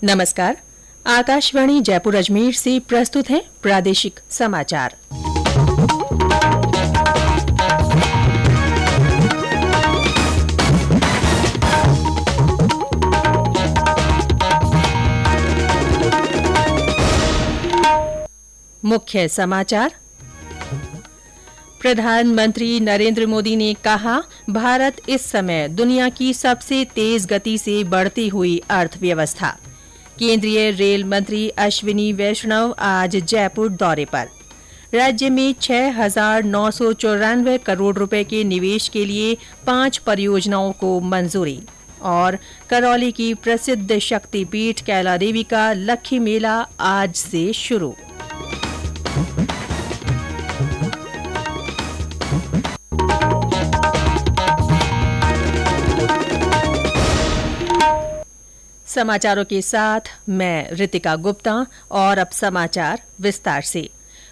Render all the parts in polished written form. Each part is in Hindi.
नमस्कार। आकाशवाणी जयपुर अजमेर से प्रस्तुत है प्रादेशिक समाचार। मुख्य समाचार। प्रधानमंत्री नरेंद्र मोदी ने कहा, भारत इस समय दुनिया की सबसे तेज गति से बढ़ती हुई अर्थव्यवस्था। केंद्रीय रेल मंत्री अश्विनी वैष्णव आज जयपुर दौरे पर। राज्य में 6,994 करोड़ रुपए के निवेश के लिए 5 परियोजनाओं को मंजूरी। और करौली की प्रसिद्ध शक्तिपीठ कैला देवी का लक्खी मेला आज से शुरू। समाचारों के साथ मैं रितिका गुप्ता और अब समाचार विस्तार से।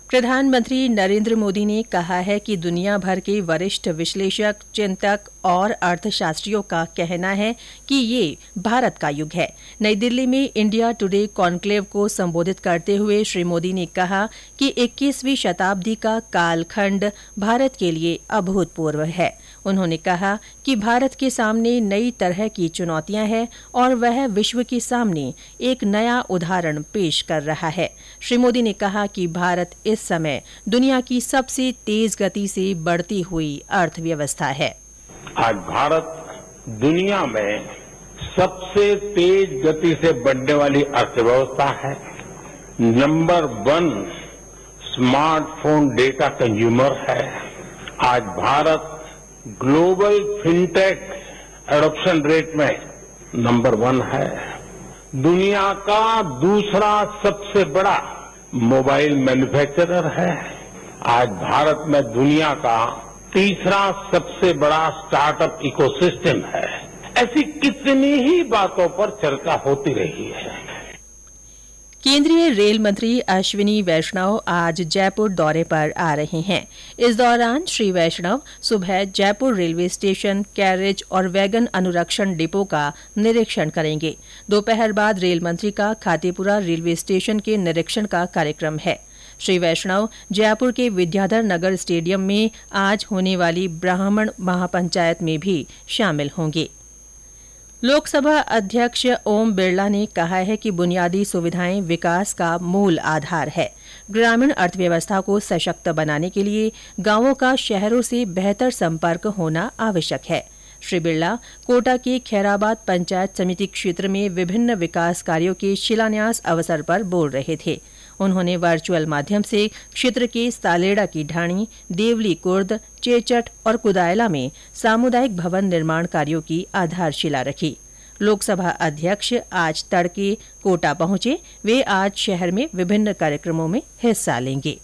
प्रधानमंत्री नरेंद्र मोदी ने कहा है कि दुनिया भर के वरिष्ठ विश्लेषक, चिंतक और अर्थशास्त्रियों का कहना है कि ये भारत का युग है। नई दिल्ली में इंडिया टुडे कॉन्क्लेव को संबोधित करते हुए श्री मोदी ने कहा कि 21वीं शताब्दी का कालखंड भारत के लिए अभूतपूर्व है। उन्होंने कहा कि भारत के सामने नई तरह की चुनौतियां हैं और वह विश्व के सामने एक नया उदाहरण पेश कर रहा है। श्री मोदी ने कहा कि भारत इस समय दुनिया की सबसे तेज गति से बढ़ती हुई अर्थव्यवस्था है। आज भारत दुनिया में सबसे तेज गति से बढ़ने वाली अर्थव्यवस्था है। नंबर 1 स्मार्टफोन डेटा कंज्यूमर है। आज Bharat global fintech adoption rate में नंबर 1 है। दुनिया का दूसरा सबसे बड़ा मोबाइल मैन्युफैक्चरर है। आज भारत में दुनिया का तीसरा सबसे बड़ा स्टार्टअप इकोसिस्टम है। ऐसी कितनी ही बातों पर चर्चा होती रही है। केंद्रीय रेल मंत्री अश्विनी वैष्णव आज जयपुर दौरे पर आ रहे हैं। इस दौरान श्री वैष्णव सुबह जयपुर रेलवे स्टेशन, कैरेज और वैगन अनुरक्षण डिपो का निरीक्षण करेंगे। दोपहर बाद रेल मंत्री का खातीपुरा रेलवे स्टेशन के निरीक्षण का कार्यक्रम है। श्री वैष्णव जयपुर के विद्याधर नगर स्टेडियम में आज होने वाली ब्राह्मण महापंचायत में भी शामिल होंगे। लोकसभा अध्यक्ष ओम बिरला ने कहा है कि बुनियादी सुविधाएं विकास का मूल आधार है। ग्रामीण अर्थव्यवस्था को सशक्त बनाने के लिए गांवों का शहरों से बेहतर संपर्क होना आवश्यक है। श्री बिरला कोटा के खैराबाद पंचायत समिति क्षेत्र में विभिन्न विकास कार्यों के शिलान्यास अवसर पर बोल रहे थे। उन्होंने वर्चुअल माध्यम से क्षेत्र के सालेड़ा की ढाणी, देवली कुर्द, चेचट और कुदायला में सामुदायिक भवन निर्माण कार्यों की आधारशिला रखी। लोकसभा अध्यक्ष आज तड़के कोटा पहुंचे। वे आज शहर में विभिन्न कार्यक्रमों में हिस्सा लेंगे।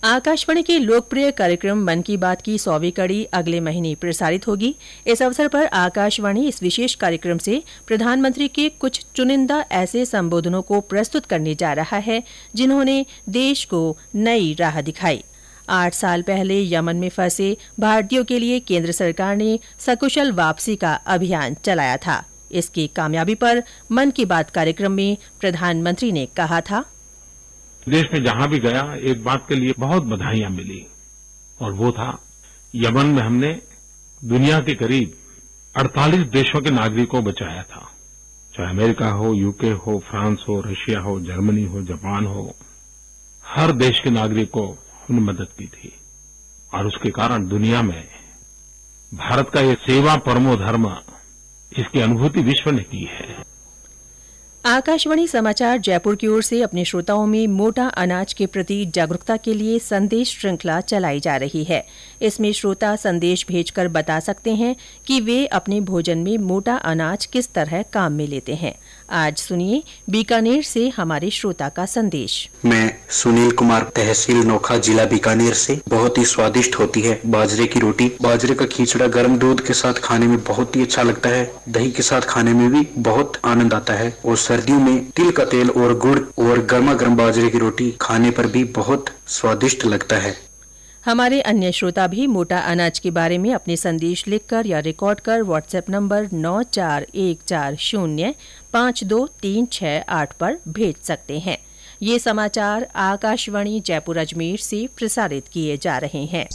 आकाशवाणी के लोकप्रिय कार्यक्रम मन की बात की 100वीं कड़ी अगले महीने प्रसारित होगी। इस अवसर पर आकाशवाणी इस विशेष कार्यक्रम से प्रधानमंत्री के कुछ चुनिंदा ऐसे संबोधनों को प्रस्तुत करने जा रहा है जिन्होंने देश को नई राह दिखाई। 8 साल पहले यमन में फंसे भारतीयों के लिए केंद्र सरकार ने सकुशल वापसी का अभियान चलाया था। इसकी कामयाबी पर मन की बात कार्यक्रम में प्रधानमंत्री ने कहा था, देश में जहां भी गया एक बात के लिए बहुत बधाइयां मिली और वो था यमन में हमने दुनिया के करीब 48 देशों के नागरिकों को बचाया था। चाहे अमेरिका हो, यूके हो, फ्रांस हो, रशिया हो, जर्मनी हो, जापान हो, हर देश के नागरिक को हमने मदद की थी। और उसके कारण दुनिया में भारत का ये सेवा परमो धर्म, इसकी अनुभूति विश्व ने की है। आकाशवाणी समाचार जयपुर की ओर से अपने श्रोताओं में मोटा अनाज के प्रति जागरूकता के लिए संदेश श्रृंखला चलाई जा रही है। इसमें श्रोता संदेश भेजकर बता सकते हैं कि वे अपने भोजन में मोटा अनाज किस तरह काम में लेते हैं। आज सुनिए बीकानेर से हमारे श्रोता का संदेश। मैं सुनील कुमार, तहसील नोखा, जिला बीकानेर से। बहुत ही स्वादिष्ट होती है बाजरे की रोटी। बाजरे का खिचड़ा गर्म दूध के साथ खाने में बहुत ही अच्छा लगता है। दही के साथ खाने में भी बहुत आनंद आता है। और सर्दियों में तिल का तेल और गुड़ और गर्मा गर्म बाजरे की रोटी खाने पर भी बहुत स्वादिष्ट लगता है। हमारे अन्य श्रोता भी मोटा अनाज के बारे में अपने संदेश लिखकर या रिकॉर्ड कर व्हाट्सएप नंबर 941405 5236 पर भेज सकते हैं। ये समाचार आकाशवाणी जयपुर अजमेर से प्रसारित किए जा रहे हैं।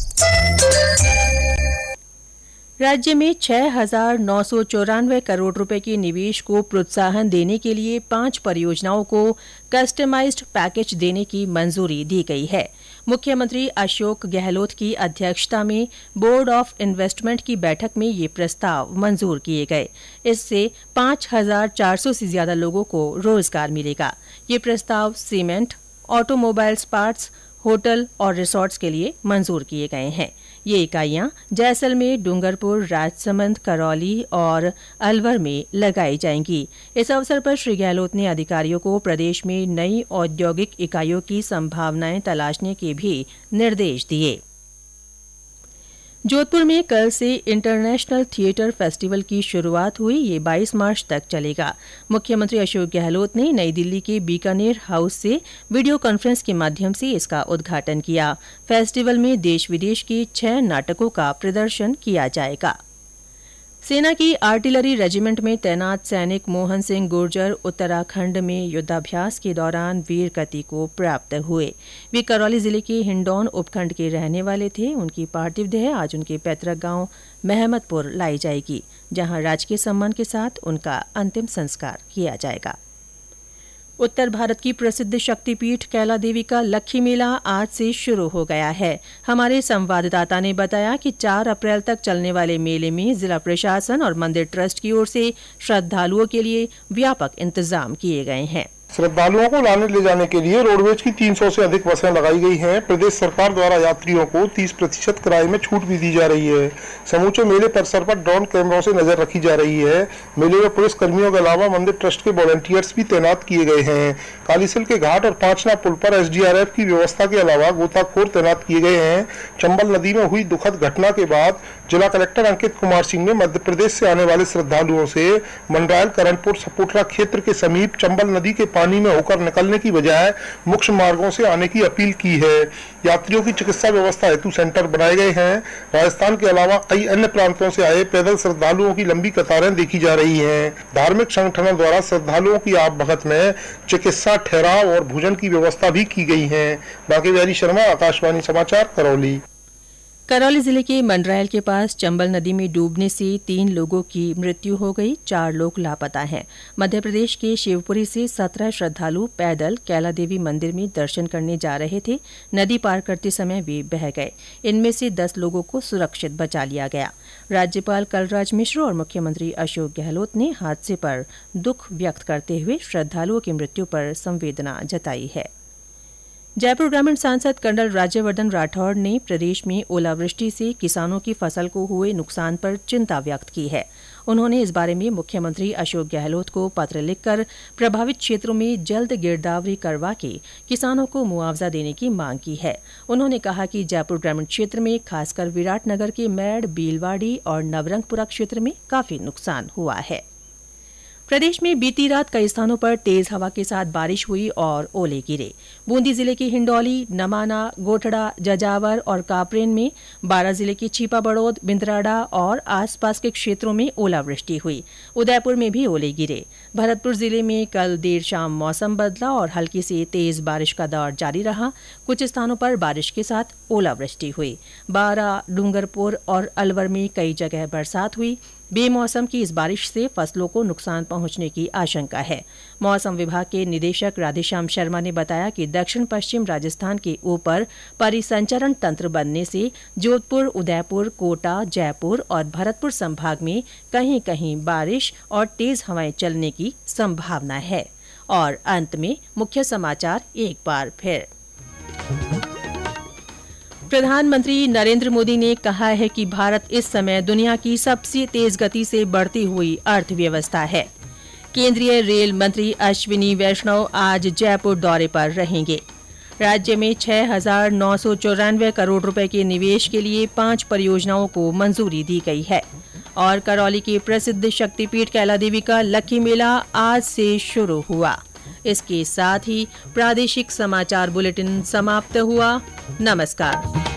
राज्य में 6,994 करोड़ रुपए के निवेश को प्रोत्साहन देने के लिए 5 परियोजनाओं को कस्टमाइज्ड पैकेज देने की मंजूरी दी गई है। मुख्यमंत्री अशोक गहलोत की अध्यक्षता में बोर्ड ऑफ इन्वेस्टमेंट की बैठक में ये प्रस्ताव मंजूर किए गए। इससे 5,400 से ज्यादा लोगों को रोजगार मिलेगा। ये प्रस्ताव सीमेंट, ऑटोमोबाइल्स पार्ट्स, होटल और रिसोर्ट्स के लिए मंजूर किए गए हैं। ये इकाइयां जैसलमेर, डूंगरपुर, राजसमंद, करौली और अलवर में लगाई जाएंगी। इस अवसर पर श्री गहलोत ने अधिकारियों को प्रदेश में नई औद्योगिक इकाइयों की संभावनाएं तलाशने के भी निर्देश दिए। जोधपुर में कल से इंटरनेशनल थिएटर फेस्टिवल की शुरुआत हुई। ये 22 मार्च तक चलेगा। मुख्यमंत्री अशोक गहलोत ने नई दिल्ली के बीकानेर हाउस से वीडियो कॉन्फ्रेंस के माध्यम से इसका उद्घाटन किया। फेस्टिवल में देश विदेश के 6 नाटकों का प्रदर्शन किया जाएगा। सेना की आर्टिलरी रेजिमेंट में तैनात सैनिक मोहन सिंह गुर्जर उत्तराखंड में युद्धाभ्यास के दौरान वीर गति को प्राप्त हुए। वे करौली जिले के हिंडौन उपखंड के रहने वाले थे। उनकी पार्थिव देह आज उनके पैतृक गांव महमदपुर लाई जाएगी, जहां राजकीय सम्मान के साथ उनका अंतिम संस्कार किया जाएगा। उत्तर भारत की प्रसिद्ध शक्तिपीठ कैला देवी का लक्खी मेला आज से शुरू हो गया है। हमारे संवाददाता ने बताया कि 4 अप्रैल तक चलने वाले मेले में जिला प्रशासन और मंदिर ट्रस्ट की ओर से श्रद्धालुओं के लिए व्यापक इंतजाम किए गए हैं। श्रद्धालुओं को लाने ले जाने के लिए रोडवेज की 300 से अधिक बसें लगाई गई हैं। प्रदेश सरकार द्वारा यात्रियों को 30% किराए में छूट भी दी जा रही है। समूचे मेले परिसर पर ड्रोन कैमरों से नजर रखी जा रही है। मेले में पुलिस कर्मियों के अलावा मंदिर ट्रस्ट के वॉलंटियर्स भी तैनात किए गए हैं। कालीसिल के घाट और पांचना पुल पर SDRF की व्यवस्था के अलावा गोताखोर तैनात किए गए हैं। चंबल नदी में हुई दुखद घटना के बाद जिला कलेक्टर अंकित कुमार सिंह ने मध्य प्रदेश से आने वाले श्रद्धालुओं से मंडरायल, करणपुर, सपोटरा क्षेत्र के समीप चंबल नदी के पानी में होकर निकलने की बजाय मुख्य मार्गों से आने की अपील की है। यात्रियों की चिकित्सा व्यवस्था हेतु सेंटर बनाए गए हैं। राजस्थान के अलावा कई अन्य प्रांतों से आए पैदल श्रद्धालुओं की लंबी कतारें देखी जा रही हैं। धार्मिक संगठनों द्वारा श्रद्धालुओं की आवभगत में चिकित्सा, ठहराव और भोजन की व्यवस्था भी की गई है। बाकी बिहारी शर्मा, आकाशवाणी समाचार, करौली। करौली जिले के मंडरायल के पास चंबल नदी में डूबने से 3 लोगों की मृत्यु हो गई। 4 लोग लापता हैं। मध्य प्रदेश के शिवपुरी से 17 श्रद्धालु पैदल कैला देवी मंदिर में दर्शन करने जा रहे थे। नदी पार करते समय वे बह गए। इनमें से 10 लोगों को सुरक्षित बचा लिया गया। राज्यपाल कलराज मिश्र और मुख्यमंत्री अशोक गहलोत ने हादसे पर दुख व्यक्त करते हुए श्रद्धालुओं की मृत्यु पर संवेदना जताई है। जयपुर ग्रामीण सांसद कर्नल राज्यवर्धन राठौड़ ने प्रदेश में ओलावृष्टि से किसानों की फसल को हुए नुकसान पर चिंता व्यक्त की है। उन्होंने इस बारे में मुख्यमंत्री अशोक गहलोत को पत्र लिखकर प्रभावित क्षेत्रों में जल्द गिरदावरी करवा के किसानों को मुआवजा देने की मांग की है। उन्होंने कहा कि जयपुर ग्रामीण क्षेत्र में खासकर विराटनगर के मैड़, बीलवाड़ी और नवरंगपुरा क्षेत्र में काफी नुकसान हुआ है। प्रदेश में बीती रात कई स्थानों पर तेज हवा के साथ बारिश हुई और ओले गिरे। बूंदी जिले के हिंडौली, नमाना, गोठड़ा, जजावर और कापरेन में, बारां जिले के छिपा बड़ौद, बिंद्राड़ा और आसपास के क्षेत्रों में ओलावृष्टि हुई। उदयपुर में भी ओले गिरे। भरतपुर जिले में कल देर शाम मौसम बदला और हल्की से तेज बारिश का दौर जारी रहा। कुछ स्थानों पर बारिश के साथ ओलावृष्टि हुई। बारां, डूंगरपुर और अलवर में कई जगह बरसात हुई। बेमौसम की इस बारिश से फसलों को नुकसान पहुंचने की आशंका है। मौसम विभाग के निदेशक राधेश्याम शर्मा ने बताया कि दक्षिण पश्चिम राजस्थान के ऊपर परिसंचरण तंत्र बनने से जोधपुर, उदयपुर, कोटा, जयपुर और भरतपुर संभाग में कहीं कहीं बारिश और तेज हवाएं चलने की संभावना है। और अंत में मुख्य समाचार एक बार फिर। प्रधानमंत्री नरेंद्र मोदी ने कहा है कि भारत इस समय दुनिया की सबसे तेज गति से बढ़ती हुई अर्थव्यवस्था है। केंद्रीय रेल मंत्री अश्विनी वैष्णव आज जयपुर दौरे पर रहेंगे। राज्य में 6,994 करोड़ रुपए के निवेश के लिए 5 परियोजनाओं को मंजूरी दी गई है। और करौली की प्रसिद्ध शक्तिपीठ कैला देवी का लक्खी मेला आज से शुरू हुआ। इसके साथ ही प्रादेशिक समाचार बुलेटिन समाप्त हुआ। नमस्कार।